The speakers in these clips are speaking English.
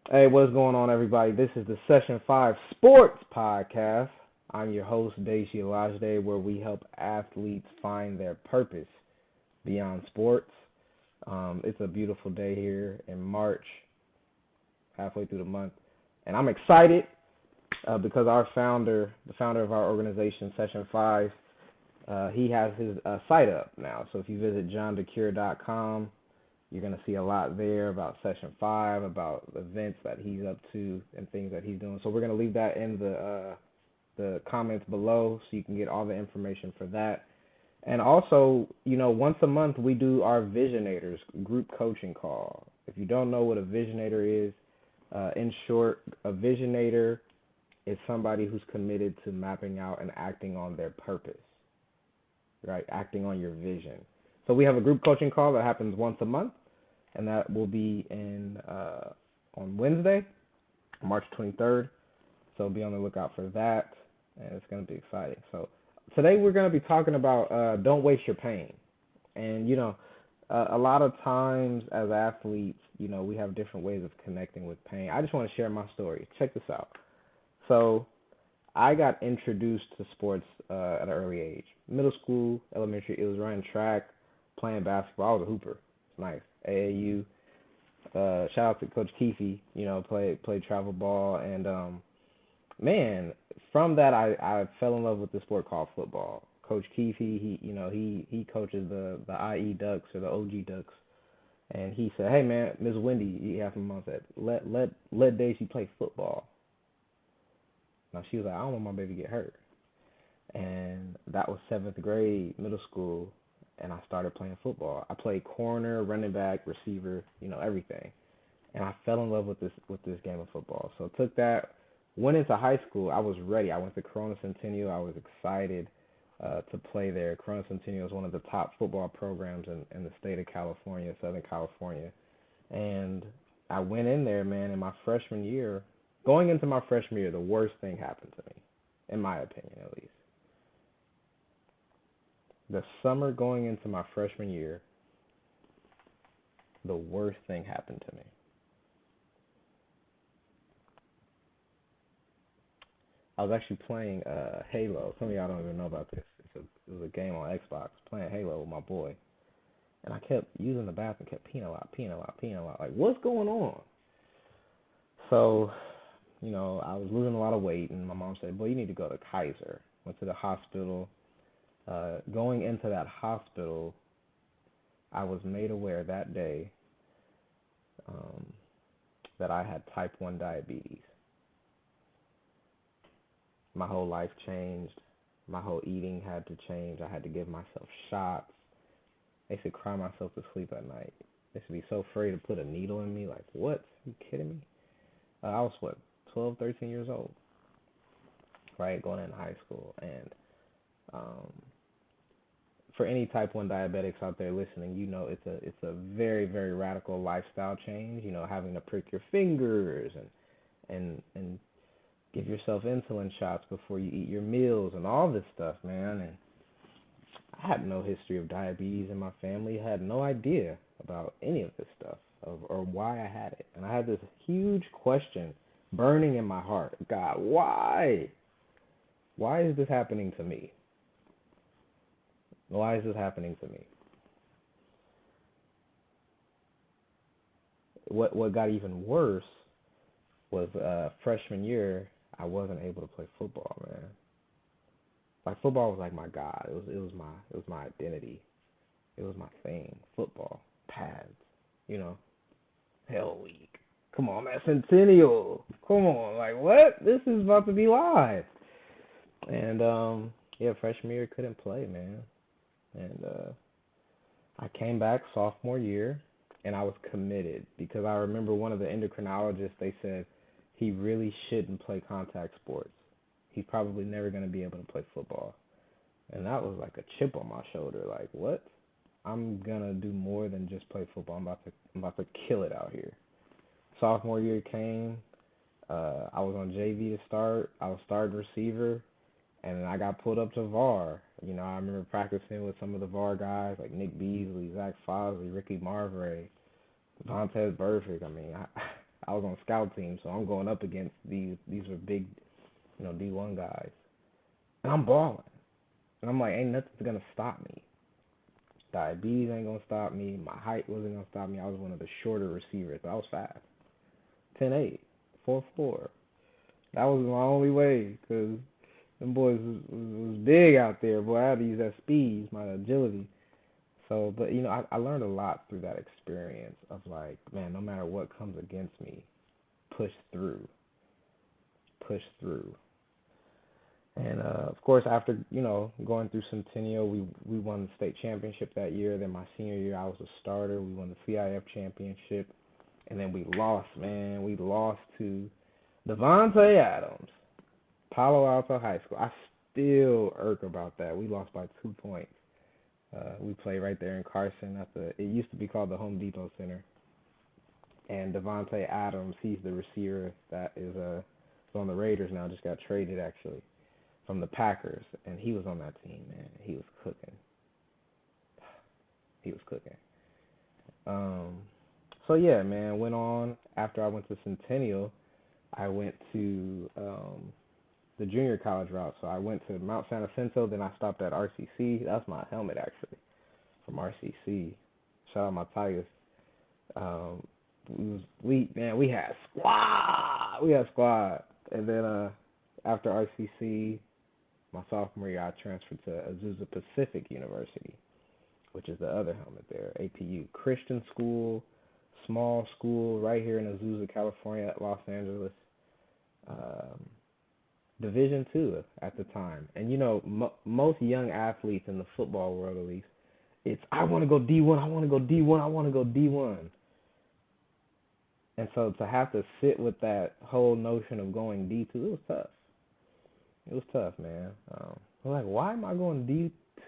Hey, what's going on, everybody? This is the Session 5 Sports Podcast. I'm your host, Daisy Olajide, where we help athletes find their purpose beyond sports. It's a beautiful day here in March, halfway through the month, and I'm excited because our founder, the founder of our organization, Session 5, he has his site up now. So if you visit johndecure.com, you're going to see a lot there about Session 5, about events that he's up to and things that he's doing. So we're going to leave that in the comments below so you can get all the information for that. And also, once a month we do our Visionators group coaching call. If you don't know what a Visionator is, in short, a Visionator is somebody who's committed to mapping out and acting on their purpose, right? Acting on your vision. So we have a group coaching call that happens once a month, and that will be in on Wednesday, March 23rd. So be on the lookout for that, and it's going to be exciting. So today we're going to be talking about don't waste your pain. And a lot of times as athletes, we have different ways of connecting with pain. I just want to share my story. Check this out. So I got introduced to sports at an early age. Middle school, elementary, it was running track, playing basketball. I was a hooper. It's nice. AAU. Shout out to Coach Keefe. Played travel ball, and man, from that I fell in love with the sport called football. Coach Keefe, he coaches the IE Ducks or the OG Ducks, and he said, "Hey man, Miss Wendy," he asked my mom, said, "Let Daisy play football." Now she was like, "I don't want my baby to get hurt." And that was seventh grade, middle school, and I started playing football. I played corner, running back, receiver, everything. And I fell in love with this game of football. So took that, went into high school. I was ready. I went to Corona Centennial. I was excited to play there. Corona Centennial is one of the top football programs in the state of California, Southern California. And I went in there, man, in my freshman year. Going into my freshman year, the worst thing happened to me, in my opinion at least. The summer going into my freshman year, the worst thing happened to me. I was actually playing Halo. Some of y'all don't even know about this. It was a game on Xbox, playing Halo with my boy. And I kept using the bathroom, kept peeing a lot, peeing a lot, peeing a lot. Like, what's going on? So, I was losing a lot of weight, and my mom said, "Boy, you need to go to Kaiser." Went to the hospital. Going into that hospital, I was made aware that day um, that I had type 1 diabetes. My whole life changed. My whole eating had to change. I had to give myself shots. I used to cry myself to sleep at night. I used to be so afraid to put a needle in me. Like, what? Are you kidding me? I was, 12, 13 years old, right? Going into high school. And um, for any type 1 diabetics out there listening, it's a very, very radical lifestyle change, having to prick your fingers and give yourself insulin shots before you eat your meals and all this stuff, man. And I had no history of diabetes in my family. I had no idea about any of this stuff or why I had it. And I had this huge question burning in my heart. God, why? Why is this happening to me? Why is this happening to me? What got even worse was freshman year, I wasn't able to play football, man. Like football was like my god. It was my identity. It was my thing. Football, pads, you know, Hell Week. Come on, man, Centennial. Come on, like what? This is about to be live. And yeah, freshman year couldn't play, man. And I came back sophomore year, and I was committed because I remember one of the endocrinologists. They said he really shouldn't play contact sports. He's probably never going to be able to play football. And that was like a chip on my shoulder. Like, what? I'm gonna do more than just play football. I'm about to kill it out here. Sophomore year came. I was on JV to start. I was starting receiver, and then I got pulled up to VAR. I remember practicing with some of the VAR guys like Nick Beasley, Zach Fosley, Ricky Marvere, Vontez Burfict. I mean, I was on scout team, so I'm going up against these were big, D1 guys, and I'm balling, and I'm like, ain't nothing's gonna stop me. Diabetes ain't gonna stop me. My height wasn't gonna stop me. I was one of the shorter receivers, but I was fast. 10'8", 4'4". That was my only way, cause them boys was big out there. Boy, I had to use that speed, my agility. So, but I learned a lot through that experience of like, man, no matter what comes against me, push through, push through. And of course, after going through Centennial, we won the state championship that year. Then my senior year, I was a starter. We won the CIF championship, and then we lost. Man, we lost to Devontae Adams, Palo Alto High School. I still irk about that. We lost by 2 points. We played right there in Carson at it used to be called the Home Depot Center. And Devontae Adams, he's the receiver that is on the Raiders now. Just got traded actually from the Packers, and he was on that team. Man, he was cooking. He was cooking. So yeah, man. Went on after I went to Centennial. I went to the junior college route. So I went to Mount San Jacinto, then I stopped at RCC. That's my helmet actually from RCC. Shout out my Tigers. We had squad, and then after RCC, my sophomore year, I transferred to Azusa Pacific University, which is the other helmet there, APU Christian school, small school right here in Azusa, California, Los Angeles. Um, Division II at the time, and most young athletes in the football world, at least, it's I want to go D1, I want to go D1, I want to go D1. And so to have to sit with that whole notion of going D2, it was tough. It was tough, man. I'm like, why am I going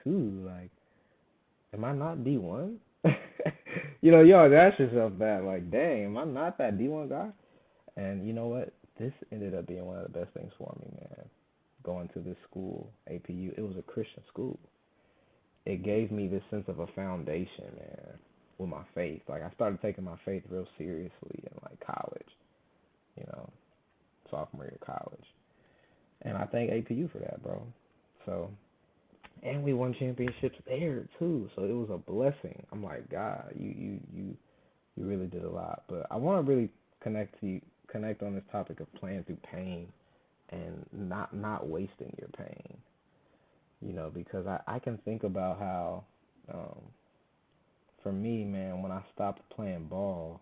D2? Like, am I not D1? You always ask yourself that, like, dang, am I not that D1 guy? And you know what? This ended up being one of the best things for me, man. Going to this school, APU, it was a Christian school. It gave me this sense of a foundation, man, with my faith. Like, I started taking my faith real seriously in, like, college, you know, sophomore year of college. And I thank APU for that, bro. So, and we won championships there, too. So it was a blessing. I'm like, God, you really did a lot. But I want to really connect on this topic of playing through pain and not wasting your pain. Because I can think about how, for me, man, when I stopped playing ball,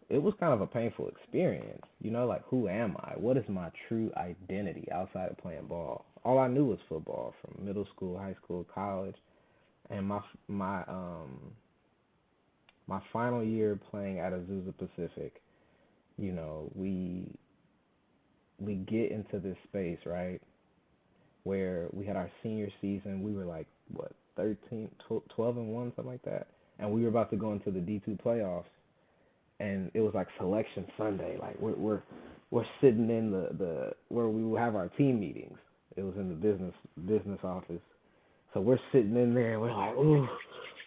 it was kind of a painful experience. Like, who am I? What is my true identity outside of playing ball? All I knew was football from middle school, high school, college, and my final year playing at Azusa Pacific. We get into this space, right, where we had our senior season. We were like, what, 13, 12 and 1, something like that. And we were about to go into the D2 playoffs. And it was like selection Sunday. Like we're sitting in the where we will have our team meetings. It was in the business office. So we're sitting in there and we're like, ooh,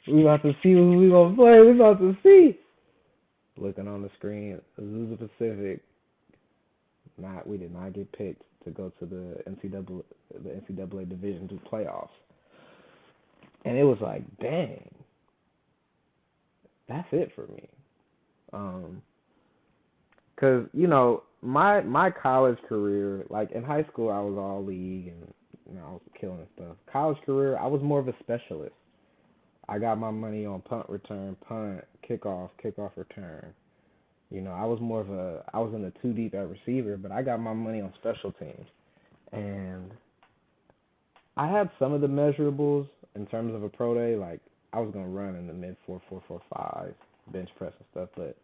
we about to see who we gonna play. We about to see. Looking on the screen, Azusa Pacific. We did not get picked to go to the NCAA Division II playoffs. And it was like, dang, that's it for me. Cause my college career, like in high school, I was all league and I was killing stuff. College career, I was more of a specialist. I got my money on punt return, punt, kickoff return. I was in the two deep at receiver, but I got my money on special teams. And I had some of the measurables in terms of a pro day, like I was gonna run in the mid 4.45 bench press and stuff, but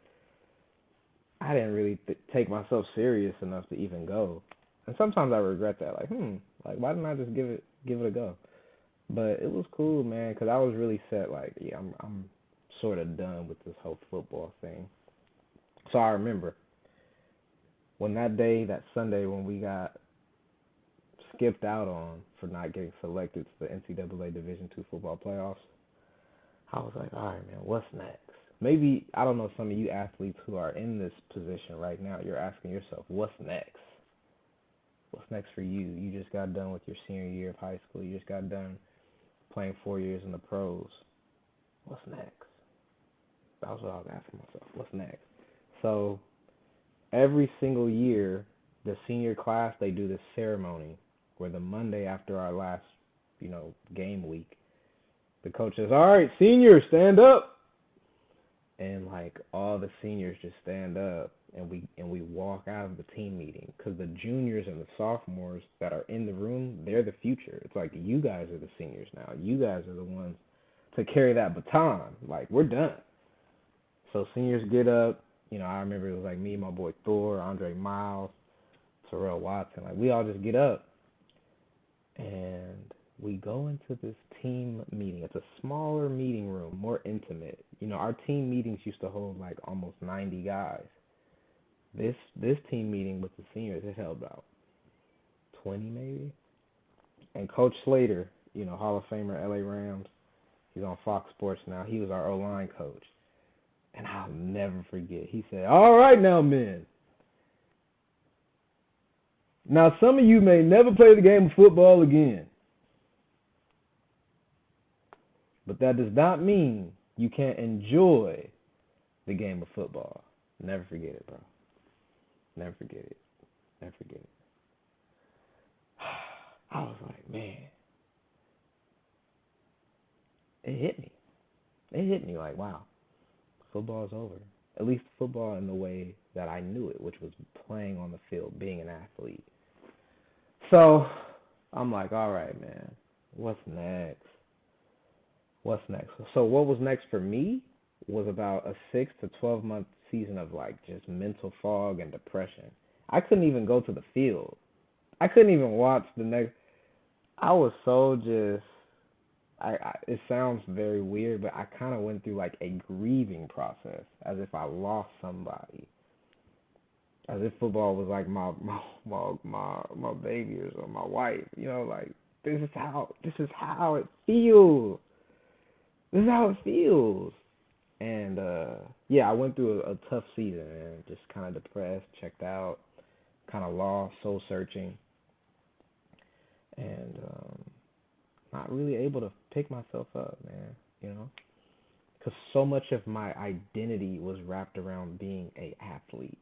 I didn't really take myself serious enough to even go. And sometimes I regret that, like, like why didn't I just give it a go? But it was cool, man, because I was really set, like, yeah, I'm sort of done with this whole football thing. So I remember when that Sunday when we got skipped out on for not getting selected to the NCAA Division II football playoffs, I was like, all right, man, what's next? maybe, I don't know, some of you athletes who are in this position right now, you're asking yourself, what's next? What's next for you? You just got done with your senior year of high school. You just got done playing 4 years in the pros. What's next? That was what I was asking myself. What's next? So every single year, the senior class, they do this ceremony where the Monday after our last, game week, the coach says, "All right, seniors, stand up." And like all the seniors just stand up, and we walk out of the team meeting, because the juniors and the sophomores that are in the room, they're the future. It's like, you guys are the seniors now. You guys are the ones to carry that baton. Like, we're done. So seniors get up. I remember it was like me, my boy Thor, Andre Miles, Terrell Watson. Like, we all just get up and we go into this team meeting. It's a smaller meeting room, more intimate. Our team meetings used to hold like almost 90 guys. This team meeting with the seniors, it held about 20 maybe. And Coach Slater, Hall of Famer, LA Rams, he's on Fox Sports now. He was our O-line coach. And I'll never forget. He said, "All right now, men. Now some of you may never play the game of football again. But that does not mean you can't enjoy the game of football." Never forget it, bro. Never forget it. Never forget it. I was like, man, it hit me. It hit me like, wow, football's over. At least football in the way that I knew it, which was playing on the field, being an athlete. So I'm like, all right, man, what's next? What's next? So what was next for me was about a 6 to 12 month season of like just mental fog and depression. I couldn't even go to the field. I couldn't even watch the next. I was so just. It sounds very weird, but I kind of went through like a grieving process, as if I lost somebody, as if football was like my baby or my wife. Like, this is how it feels. This is how it feels. And yeah, I went through a tough season, and just kind of depressed, checked out, kind of lost, soul searching, and not really able to pick myself up, man. Because so much of my identity was wrapped around being a athlete.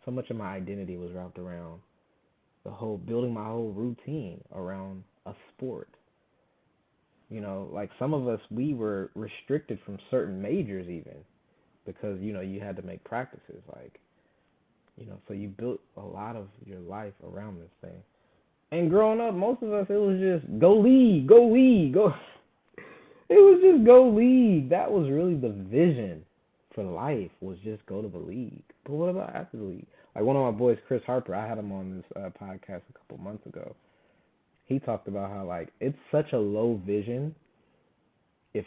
So much of my identity was wrapped around building my whole routine around a sport. Like some of us, we were restricted from certain majors even, because you had to make practices, like, so you built a lot of your life around this thing. And growing up, most of us, it was just go league, go league, go. It was just go league. That was really the vision for life, was just go to the league. But what about after the league? Like one of my boys, Chris Harper, I had him on this podcast a couple months ago. He talked about how like it's such a low vision if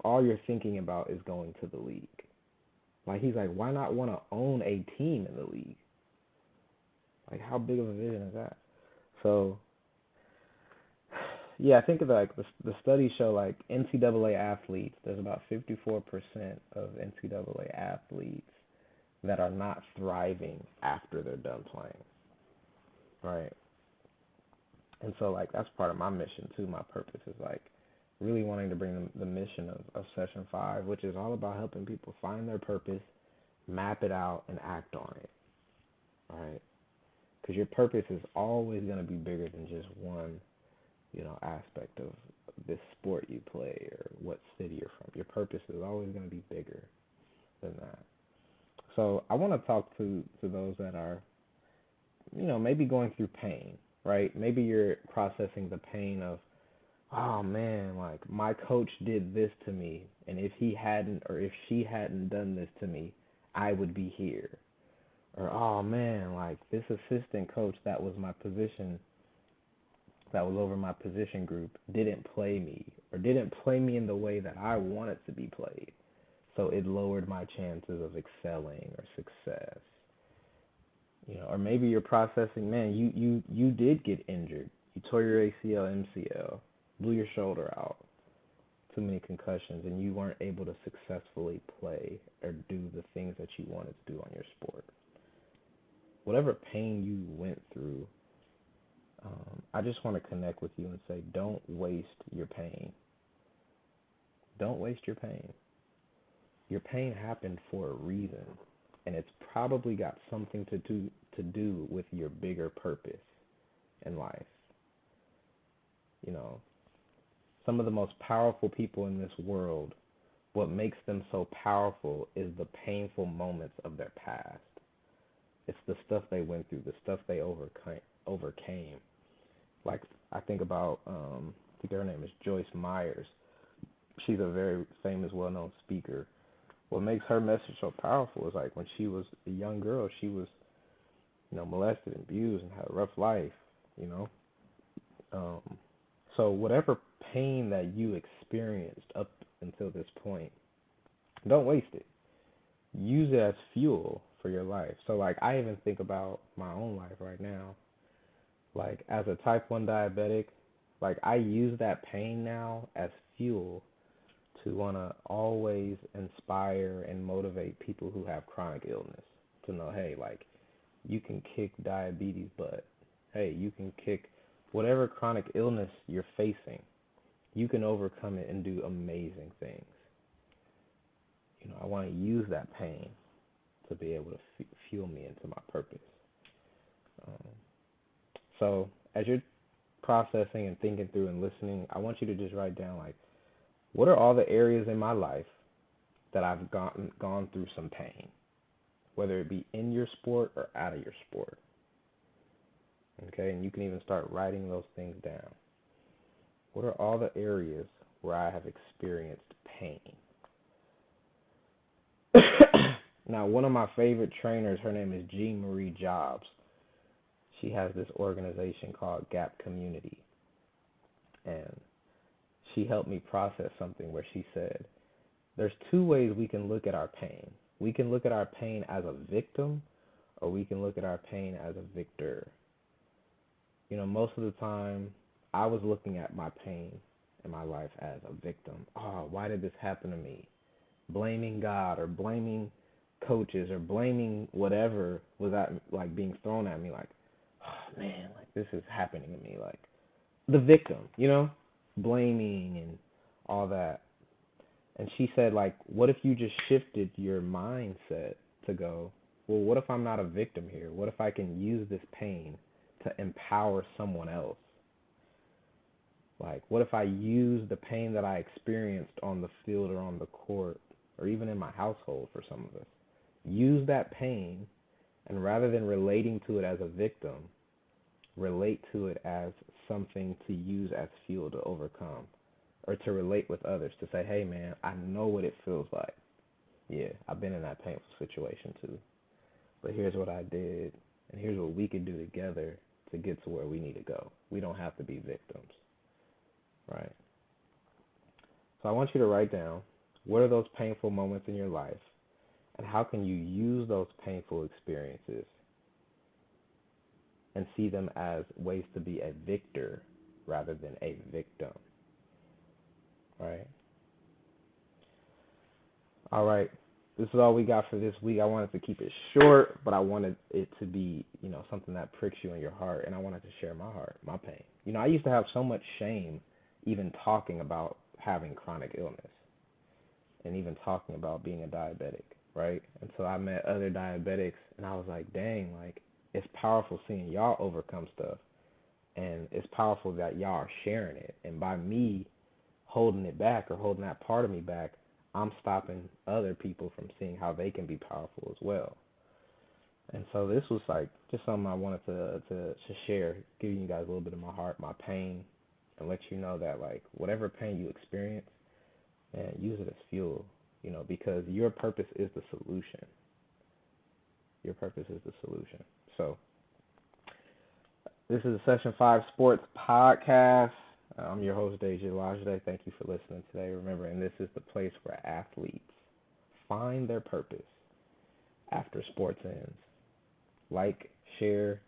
all you're thinking about is going to the league. Like he's like, why not want to own a team in the league? Like how big of a vision is that? So yeah, I think of like the studies show like NCAA athletes. There's about 54% of NCAA athletes that are not thriving after they're done playing, right? And so like that's part of my mission too. My purpose is like really wanting to bring the mission of Session 5, which is all about helping people find their purpose, map it out, and act on it, right? Because your purpose is always going to be bigger than just one aspect of this sport you play or what city you're from. Your purpose is always going to be bigger than that. So I want to talk to those that are, maybe going through pain, right? Maybe you're processing the pain of, oh man, like my coach did this to me, and if he hadn't or if she hadn't done this to me, I would be here. Or, oh man, like this assistant coach that was over my position group didn't play me, or didn't play me in the way that I wanted to be played. So it lowered my chances of excelling or success. Or maybe you're processing, man, you did get injured. You tore your ACL, MCL, blew your shoulder out. too many concussions and you weren't able to successfully play or do the things that you wanted to do on your sport. Whatever pain you went through, I just want to connect with you and say, don't waste your pain. Don't waste your pain. Your pain happened for a reason, and it's probably got something to do with your bigger purpose in life. You know, some of the most powerful people in this world, what makes them so powerful is the painful moments of their past. It's the stuff they went through, the stuff they overcame. Like I think about, I think her name is Joyce Myers. She's a very famous, well-known speaker. What makes her message so powerful is like when she was a young girl, she was, molested and abused and had a rough life, you know. Um, so whatever pain that you experienced up until this point, don't waste it. Use it as fuel for your life. So like I even think about my own life right now. Like as a type 1 diabetic, like I use that pain now as fuel to want to always inspire and motivate people who have chronic illness to know, hey, like you can kick diabetes butt. Hey, you can kick whatever chronic illness you're facing. You can overcome it and do amazing things. I want to use that pain to be able to fuel me into my purpose. Um, so as you're processing and thinking through and listening, I want you to just write down like, what are all the areas in my life that I've gone through some pain, whether it be in your sport or out of your sport. Okay, and you can even start writing those things down. What are all the areas where I have experienced pain? Now, one of my favorite trainers, her name is Jean Marie Jobs. She has this organization called Gap Community. And she helped me process something where she said, there's two ways we can look at our pain. We can look at our pain as a victim, or we can look at our pain as a victor. Most of the time, I was looking at my pain in my life as a victim. Oh, why did this happen to me? Blaming God or blaming coaches or blaming whatever was like being thrown at me. Like, oh man, like this is happening to me. Like the victim, blaming and all that. And she said, like, what if you just shifted your mindset to go, well, what if I'm not a victim here? What if I can use this pain to empower someone else? Like, what if I use the pain that I experienced on the field or on the court or even in my household for some of us? Use that pain, and rather than relating to it as a victim, relate to it as something to use as fuel to overcome, or to relate with others, to say, hey man, I know what it feels like. Yeah, I've been in that painful situation too. But here's what I did, and here's what we can do together to get to where we need to go. We don't have to be victims, right? So I want you to write down, what are those painful moments in your life, and how can you use those painful experiences and see them as ways to be a victor rather than a victim, right? All right. This is all we got for this week. I wanted to keep it short, but I wanted it to be, something that pricks you in your heart, and I wanted to share my heart, my pain. I used to have so much shame even talking about having chronic illness and even talking about being a diabetic, right? And so I met other diabetics, and I was like, dang, like, it's powerful seeing y'all overcome stuff, and it's powerful that y'all are sharing it. And by me holding it back or holding that part of me back, I'm stopping other people from seeing how they can be powerful as well. And so this was like just something I wanted to share, giving you guys a little bit of my heart, my pain, and let you know that like whatever pain you experience, man, use it as fuel, because your purpose is the solution. Your purpose is the solution. So this is a Session 5 Sports Podcast. I'm your host, Deja Lajde. Thank you for listening today. Remember, and this is the place where athletes find their purpose after sports ends. Like, share,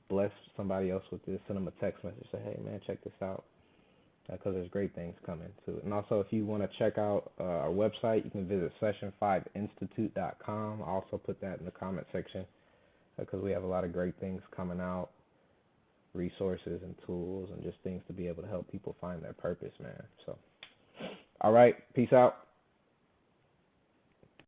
bless somebody else with this. Send them a text message. Say, hey, man, check this out. because there's great things coming to it. And also, if you want to check out our website, you can visit session5institute.com. I'll also put that in the comment section because we have a lot of great things coming out, resources and tools and just things to be able to help people find their purpose, man. So, all right, peace out.